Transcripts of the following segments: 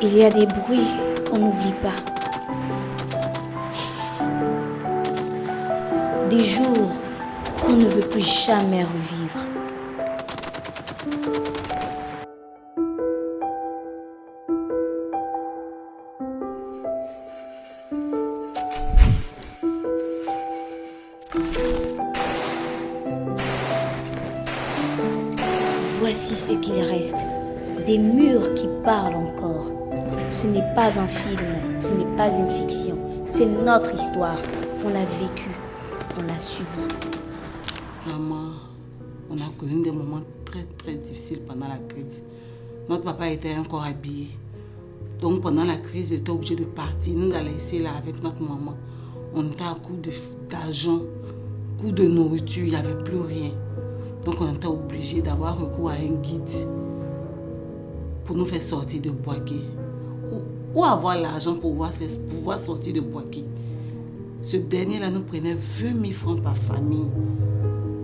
Il y a des bruits qu'on n'oublie pas. Des jours qu'on ne veut plus jamais revivre. Voici ce qu'il reste, des murs qui parlent encore. Ce n'est pas un film, ce n'est pas une fiction, c'est notre histoire. On l'a vécue, on l'a subie. Vraiment, on a connu des moments très difficiles pendant la crise. Notre papa était encore habillé. Donc pendant la crise, il était obligé de partir. Il nous a laissé là avec notre maman. On était à court d'argent, court de nourriture, il n'y avait plus rien. Donc on était obligé d'avoir recours à un guide pour nous faire sortir de Boaké. Ou avoir l'argent pour pouvoir sortir de Boaké. Ce dernier-là nous prenait 20 000 francs par famille.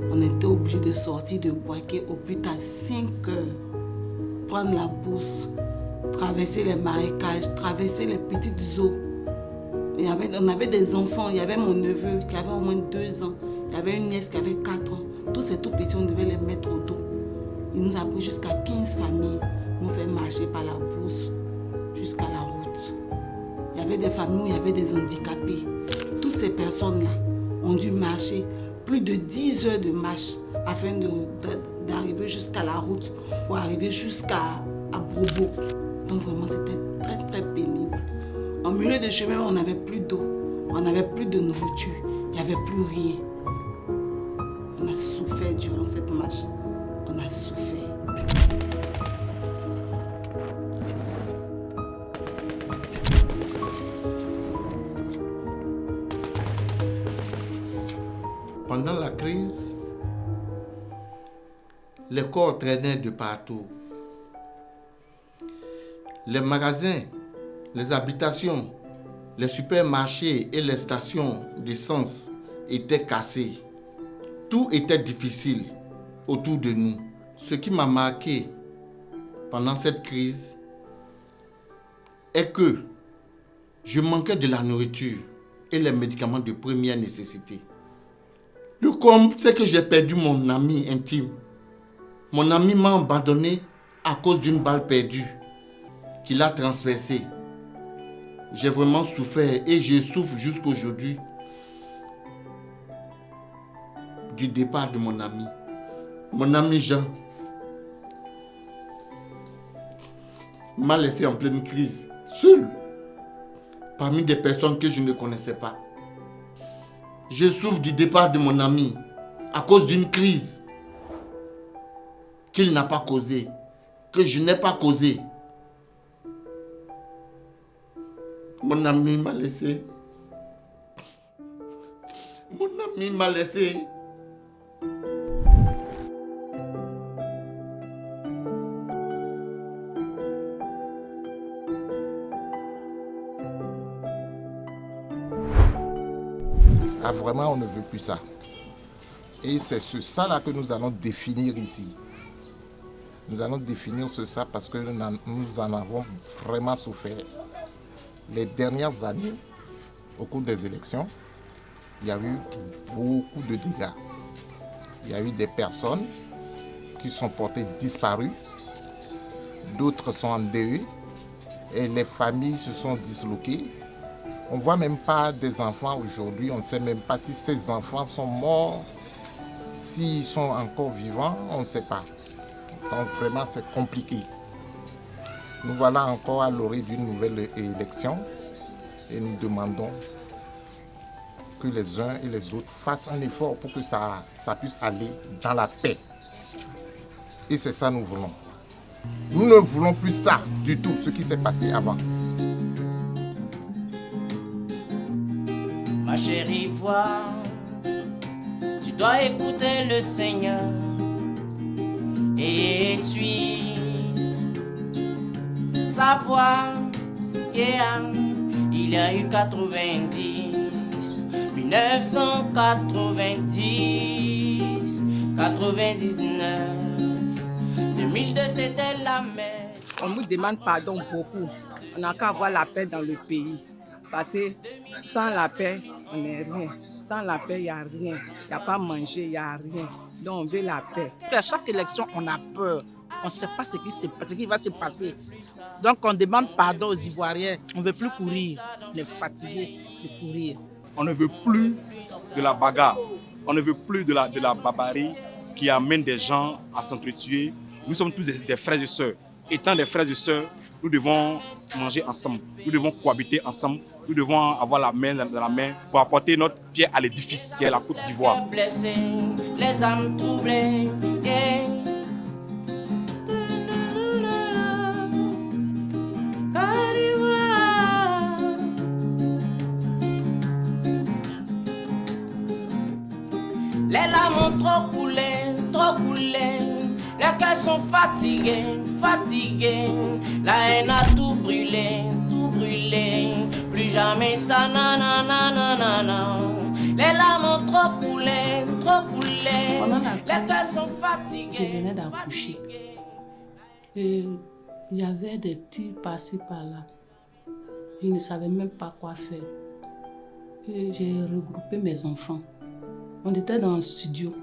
On était obligé de sortir de Boaké au plus tard 5 heures, prendre la bourse, traverser les marécages, traverser les petites eaux. On avait des enfants, il y avait mon neveu qui avait au moins 2 ans, il y avait une nièce qui avait 4 ans. Tous ces tout petits, on devait les mettre au dos. Il nous a pris jusqu'à 15 familles, nous faire marcher par la bourse jusqu'à la route. Il y avait des familles où il y avait des handicapés. Toutes ces personnes-là ont dû marcher plus de 10 heures de marche afin d'arriver jusqu'à la route ou arriver jusqu'à Brobo. Donc vraiment, c'était très pénible. En milieu de chemin, on n'avait plus d'eau, on n'avait plus de nourriture, il n'y avait plus rien. On a souffert durant cette marche, on a souffert. Pendant la crise, les corps traînaient de partout. Les magasins, les habitations, les supermarchés et les stations d'essence étaient cassés. Tout était difficile autour de nous. Ce qui m'a marqué pendant cette crise est que je manquais de la nourriture et les médicaments de première nécessité. Le comble, c'est que j'ai perdu mon ami intime. Mon ami m'a abandonné à cause d'une balle perdue qu'il a transpercée. J'ai vraiment souffert et je souffre jusqu'aujourd'hui du départ de mon ami. Mon ami Jean m'a laissé en pleine crise, seul, parmi des personnes que je ne connaissais pas. Je souffre du départ de mon ami à cause d'une crise qu'il n'a pas causée, que je n'ai pas causée. Mon ami m'a laissé. Mon ami m'a laissé. Ah, vraiment, on ne veut plus ça. Et c'est ça là que nous allons définir ici. Nous allons définir ça parce que nous en avons vraiment souffert. Les dernières années, au cours des élections, il y a eu beaucoup de dégâts. Il y a eu des personnes qui sont portées disparues, d'autres sont endeuillées et les familles se sont disloquées. On ne voit même pas des enfants aujourd'hui, on ne sait même pas si ces enfants sont morts, s'ils sont encore vivants, on ne sait pas. Donc vraiment c'est compliqué. Nous voilà encore à l'orée d'une nouvelle élection et nous demandons que les uns et les autres fassent un effort pour que ça puisse aller dans la paix. Et c'est ça que nous voulons. Nous ne voulons plus ça du tout, ce qui s'est passé avant. Ma chérie, vois, tu dois écouter le Seigneur et suivre sa voix. Yeah. Il y a eu 90, 1990, 99, 2002 c'était la mer. On nous demande pardon beaucoup. On n'a qu'à avoir la paix dans le pays. Parce que sans la paix, on n'est rien. Sans la paix, il n'y a rien. Il n'y a pas manger, il n'y a rien. Donc on veut la paix. À chaque élection, on a peur. On ne sait pas ce qui va se passer. Donc on demande pardon aux Ivoiriens. On ne veut plus courir. On est fatigué de courir. On ne veut plus de la bagarre. On ne veut plus de la barbarie qui amène des gens à s'entretuer. Nous sommes tous des frères et sœurs. Étant des frères et sœurs, nous devons manger ensemble. Nous devons cohabiter ensemble. Nous devons avoir la main dans la main pour apporter notre pierre à l'édifice qui est la Côte d'Ivoire. Blessés, les âmes troublées, yeah. Les larmes ont trop coulé, trop coulé. Les cœurs sont fatigués, fatigués. La haine a tout brûlé, tout brûlé. Plus jamais ça, nanana. Les larmes ont trop coulé, trop coulé. Les cœurs sont fatigués. Je venais d'accoucher. Et il y avait des tirs passés par là. Je ne savais même pas quoi faire. Et j'ai regroupé mes enfants. On était dans un studio.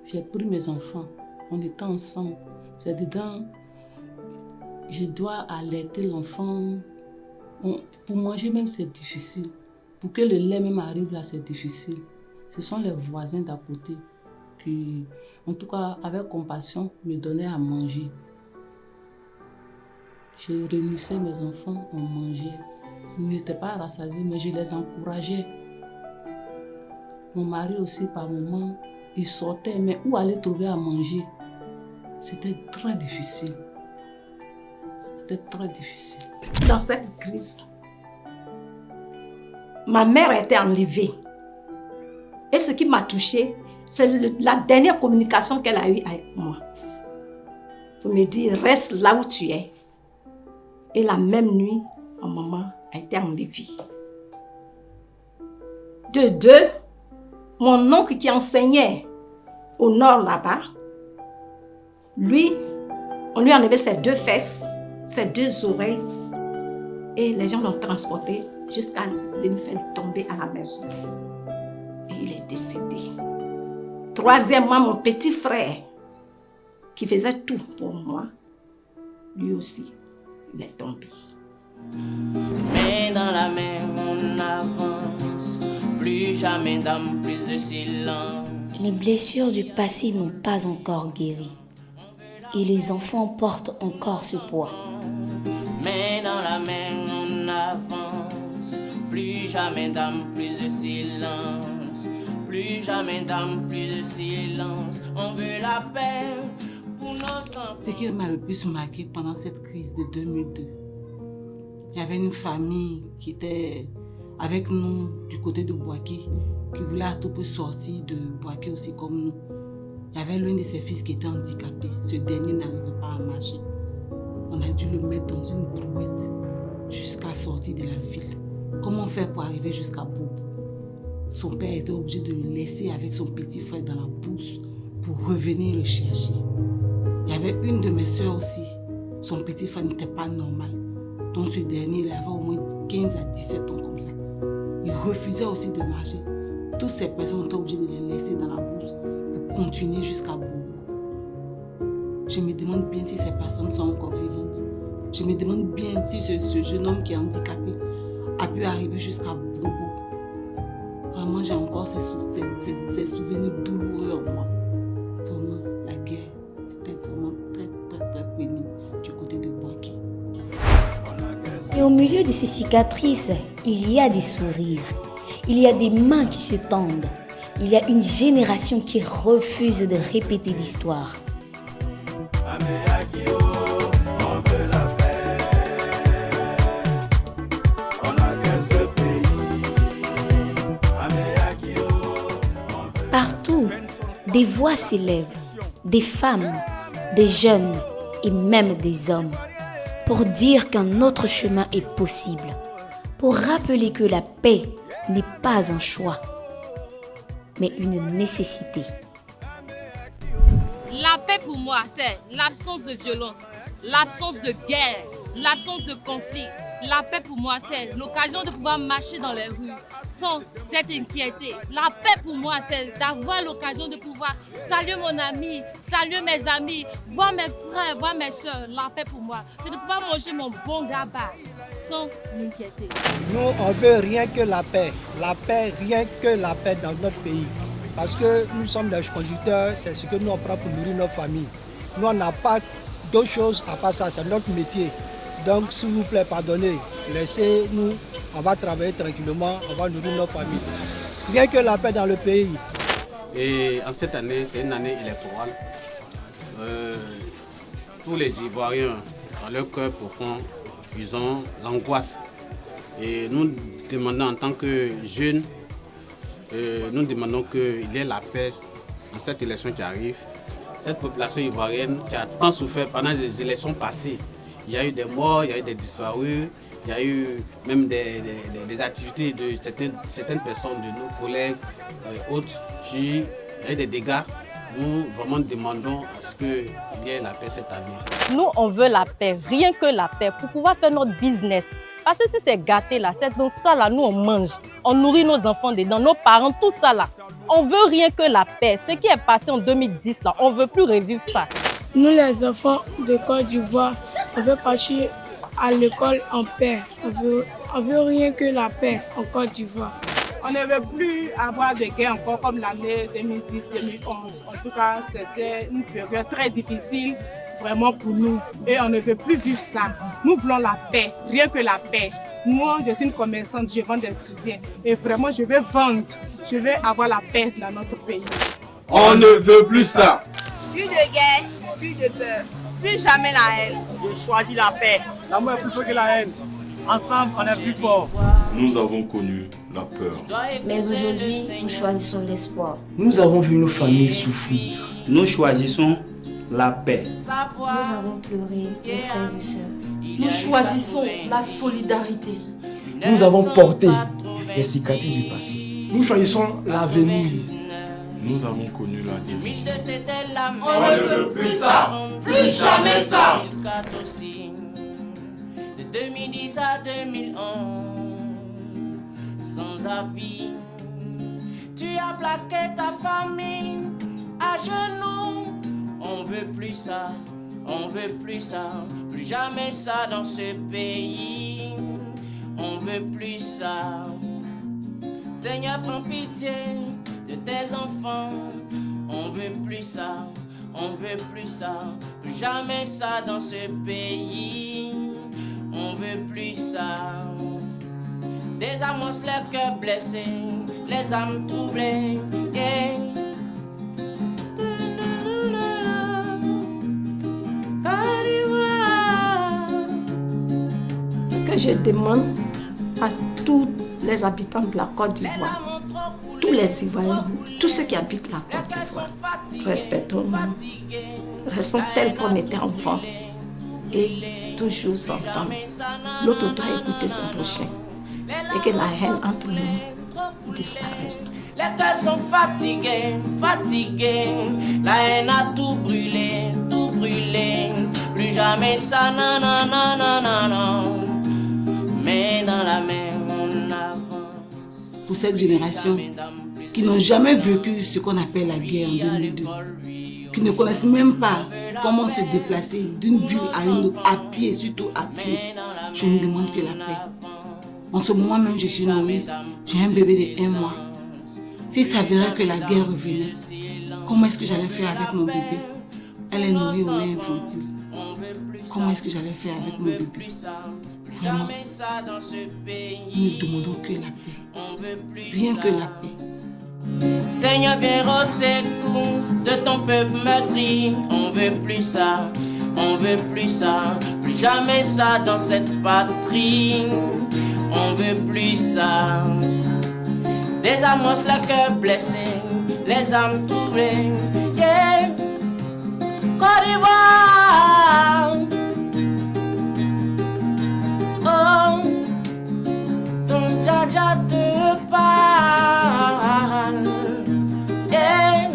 J'ai pris mes enfants. On était ensemble. C'est dedans. Je dois allaiter l'enfant. Pour manger même, c'est difficile. Pour que le lait même arrive là, c'est difficile. Ce sont les voisins d'à côté qui, en tout cas, avec compassion, me donnaient à manger. Je réunissais mes enfants, on mangeait. Ils n'étaient pas rassasiés, mais je les encourageais. Mon mari aussi, par moments, il sortait, mais où aller trouver à manger? C'était très difficile. C'était très difficile. Dans cette crise, ma mère a été enlevée. Et ce qui m'a touchée, c'est la dernière communication qu'elle a eue avec moi. Pour me dire, reste là où tu es. Et la même nuit, ma maman a été enlevée. De deux, mon oncle qui enseignait au nord là-bas, lui, on lui a enlevé ses deux fesses, ses deux oreilles, et les gens l'ont transporté jusqu'à lui faire tomber à la maison. Et il est décédé. Troisièmement, mon petit frère, qui faisait tout pour moi, lui aussi, il est tombé. Mais dans la mer, on avance. Plus jamais d'âme, plus de silence. Les blessures du passé n'ont pas encore guéri. Et les enfants portent encore ce poids. Mais dans la mer, on avance. Plus jamais d'âme, plus de silence. Plus jamais d'âme, plus de silence. On veut la paix pour nos enfants. Ce qui m'a le plus marqué pendant cette crise de 2002, il y avait une famille qui était avec nous du côté de Boaké, qui voulait à tout prix sortir de Boaké aussi comme nous. Il y avait l'un de ses fils qui était handicapé. Ce dernier n'arrivait pas à marcher. On a dû le mettre dans une brouette jusqu'à sortir de la ville. Comment faire pour arriver jusqu'à Bobo? Son père était obligé de le laisser avec son petit frère dans la bourse pour revenir le chercher. Il y avait une de mes soeurs aussi. Son petit frère n'était pas normal. Donc ce dernier, il avait au moins 15 à 17 ans comme ça. Il refusait aussi de marcher. Toutes ces personnes étaient obligées de les laisser dans la bourse pour continuer jusqu'à Bobo. Je me demande bien si ces personnes sont encore vivantes. Je me demande bien si ce jeune homme qui est handicapé a pu arriver jusqu'à Bobo. Vraiment, j'ai encore ces souvenirs douloureux en moi. Vraiment, la guerre, c'était vraiment très, très, très pénible du côté de Boaké. Et au milieu de ces cicatrices, il y a des sourires. Il y a des mains qui se tendent. Il y a une génération qui refuse de répéter l'histoire. Partout, des voix s'élèvent, des femmes, des jeunes et même des hommes, pour dire qu'un autre chemin est possible, pour rappeler que la paix n'est pas un choix, mais une nécessité. La paix pour moi, c'est l'absence de violence. l'absence de guerre, l'absence de conflit. La paix pour moi, c'est l'occasion de pouvoir marcher dans les rues sans être inquiété. La paix pour moi, c'est d'avoir l'occasion de pouvoir saluer mon ami, saluer mes amis, voir mes frères, voir mes soeurs. La paix pour moi, c'est de pouvoir manger mon bon gaba sans m'inquiéter. Nous, on veut rien que la paix, rien que la paix dans notre pays. Parce que nous sommes des conducteurs, c'est ce que nous on prend pour nourrir nos familles. Nous, on n'a pas d'autre chose à part ça, c'est notre métier. Donc, s'il vous plaît, pardonnez, laissez-nous, on va travailler tranquillement, on va nourrir nos familles. Rien que la paix dans le pays. Et en cette année, c'est une année électorale. Tous les Ivoiriens, dans leur cœur profond, ils ont l'angoisse. Et nous demandons en tant que jeunes, nous demandons qu'il y ait la paix dans cette élection qui arrive. Cette population ivoirienne qui a tant souffert pendant les élections passées. Il y a eu des morts, il y a eu des disparus, il y a eu même des activités de certaines personnes, de nos collègues, autres, il y a eu des dégâts. Nous vraiment demandons à ce qu'il y ait la paix cette année. Nous, on veut la paix, rien que la paix, pour pouvoir faire notre business. Parce que si c'est gâté là, c'est dans ça là, nous on mange, on nourrit nos enfants dedans, nos parents, tout ça là. On veut rien que la paix. Ce qui est passé en 2010 là, on ne veut plus revivre ça. Nous les enfants de Côte d'Ivoire, on veut partir à l'école en paix. On veut rien que la paix en Côte d'Ivoire. On ne veut plus avoir de guerre encore comme l'année 2010-2011. En tout cas, c'était une période très difficile vraiment pour nous. Et on ne veut plus vivre ça. Nous voulons la paix, rien que la paix. Moi, je suis une commerçante, je vends des soutiens. Et vraiment, je veux vendre. Je veux avoir la paix dans notre pays. On ne veut plus ça. Plus de guerre, plus de peur, plus jamais la haine. Je choisis la paix. L'amour est plus fort que la haine. Ensemble, on est plus fort. Nous avons connu la peur. Mais aujourd'hui, nous choisissons l'espoir. Nous avons vu nos familles souffrir. Nous choisissons la paix. Nous avons pleuré, nos frères et sœurs. Nous choisissons la solidarité. Nous avons porté les cicatrices du passé. Nous choisissons l'avenir. Nous avons connu la division. On ne veut plus ça, plus jamais ça. De 2010 à 2011, sans avis, tu as plaqué ta famille à genoux. On veut plus ça, on veut plus ça, plus jamais ça dans ce pays. On veut plus ça. Seigneur, prends pitié de tes enfants. On veut plus ça, on veut plus ça, plus jamais ça dans ce pays. On veut plus ça. Des amours, les cœurs blessés, les âmes troublées. Yeah. Que je demande à tous les habitants de la Côte d'Ivoire, tous les Ivoiriens, tous ceux qui habitent la Côte d'Ivoire, respectons-nous, restons tels qu'on était enfants et toujours s'entendre. L'autre doit écouter son prochain et que la haine entre nous disparaisse. Les cœurs sont fatigués, fatigués. La haine a tout brûlé, tout brûlé. Plus jamais ça, non, non, non, non, non, non. Mais dans la mer, on avance. Pour cette génération qui n'ont jamais vécu ce qu'on appelle la guerre en 2002, qui ne connaissent même pas comment se déplacer d'une ville à une autre, à pied, surtout à pied, je ne demande que la paix. En ce moment même, je suis nourrice, j'ai un bébé de 1 mois. S'il s'avérait que la guerre revenait, comment est-ce que j'allais faire avec mon bébé? Elle est nourrie au lait infantile. Comment est-ce que j'allais faire avec mon bébé? Vraiment, nous ne demandons que la paix. Rien que la paix. Seigneur, viens au secours de ton peuple meurtri. On veut plus ça, on veut plus ça, plus jamais ça dans cette patrie. On veut plus ça. Des amours, le cœur blessé, les âmes troublées. Yeah. Côte d'Ivoire. Oh, ton Dja te parle. Yeah.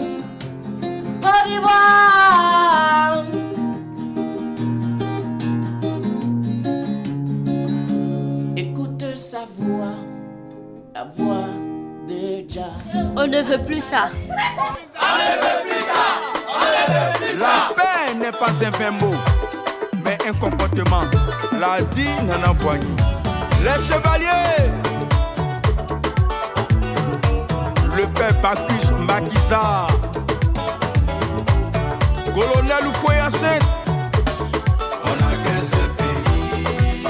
Côte d'Ivoire. On ne veut plus ça. La paix n'est pas un vain mot, mais un comportement. L'a dit Nana Boigny. Les chevaliers, le père Bacchus Makiza, colonel Oufoyassé. On a que ce pays,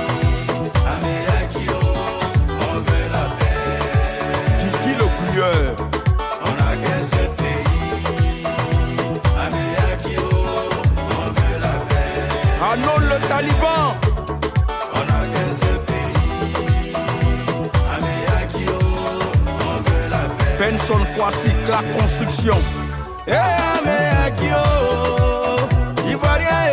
Améakio, on veut la paix. Kiki le crieur. On a que ce pays, Améakio, on veut la paix. Allons le Taliban. On a que ce pays, Améakio, on veut la paix. Benson Kwasi, la construction. Eh Améakio, Ivoirien.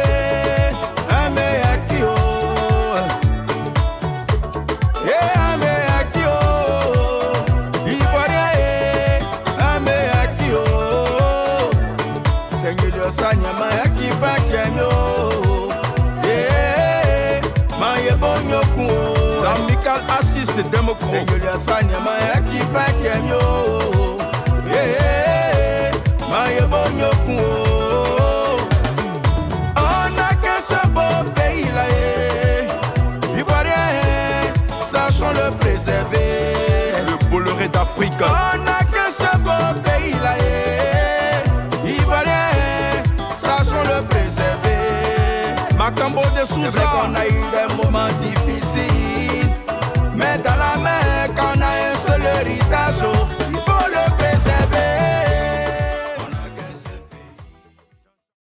L'amical assiste des démocrates. On a qu'un seul beau pays là, Ivoirien, sachons le préserver. Le Bolloré d'Afrique. On a qu'un seul beau pays là, Ivoirien, sachons le préserver. Macambo de Sousa. C'est vrai qu'on a eu des moments difficiles.